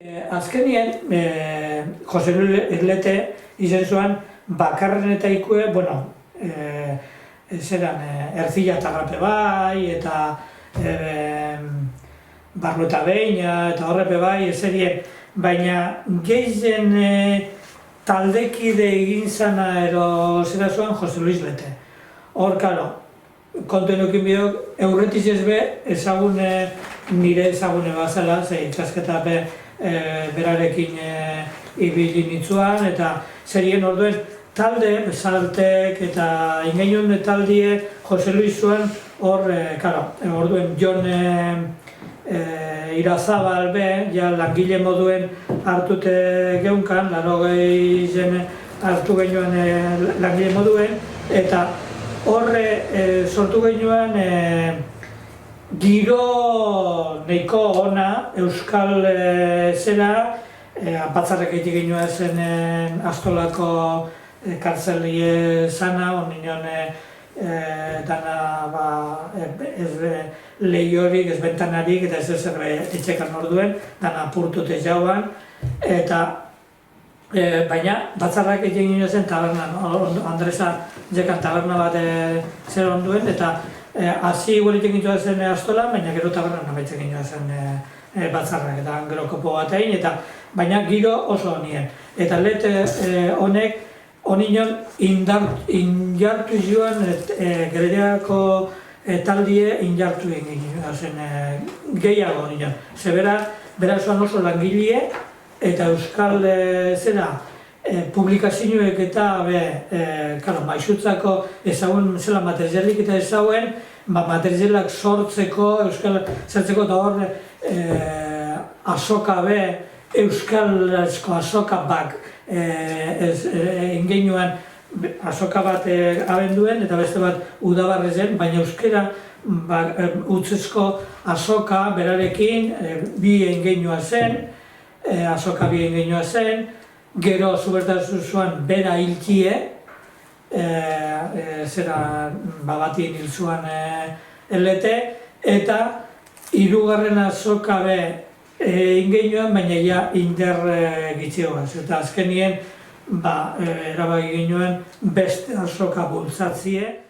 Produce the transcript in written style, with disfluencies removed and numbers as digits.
Azkenien, Jose Luis Irlete izan zuen bakarren eta ikue, zeran Ercilla eta Rape bai, eta Barlo eta Beina, eta horrepe bai, ezerien, baina gehien taldekide egin zana ero zera zuen Jose Luis Irlete. Hor, karo, konten eukin biok, eurretiz ez be, ezagune, nire ezagune bazala, ze itxasketa berarekin ibili nintzuan, eta zerien orduen talde, Bezaltek eta ingeinun taldie Jose Luis zuen hor, orduen Jon Irazabal be, ja langile moduen hartute geunkan, 80 hartu genuen langile moduen, eta horre sortu genuen giro neiko ona Euskal zera, batzarrek egite genuen zen Astolako kartzelie zana, ondinen dana ez lehiorik, ez bentanarik, eta ez etxekan orduen, dana apurtute jauan, eta baina batzarrak egin ginen zen tabernan, Andresa jekan taberna bat zer onduen, eta hasi igualitek gintua zen Astolan, baina gero tabernan amaitzen ginen zen batzarrak, eta gero kopo bat egin, baina giro oso honien. Eta honek, honinen injartu joan, Gerediako taldie injartu egin zen, gehiago honinen. Zebera, bera zoan oso langile, eta Euskal zera, publikazioek eta maixutzako ezagun zela materialik eta ezagun, materialak sortzeko, Euskal zertzeko eta hor azoka be, Euskarazko azoka bak ingeinuan azoka bat abenduen eta beste bat udabarrezen, baina euskera utzezko azoka berarekin bi ingeinua zen, azoka bi ingeinua zen, gero zubertasun zuen bera hilkie, zera batien hil zuen Irlete, eta hirugarren azoka be ingeinuan, baina ja inder gitxioaz, eta azkenien erabaki genuen beste azoka bultzatzie.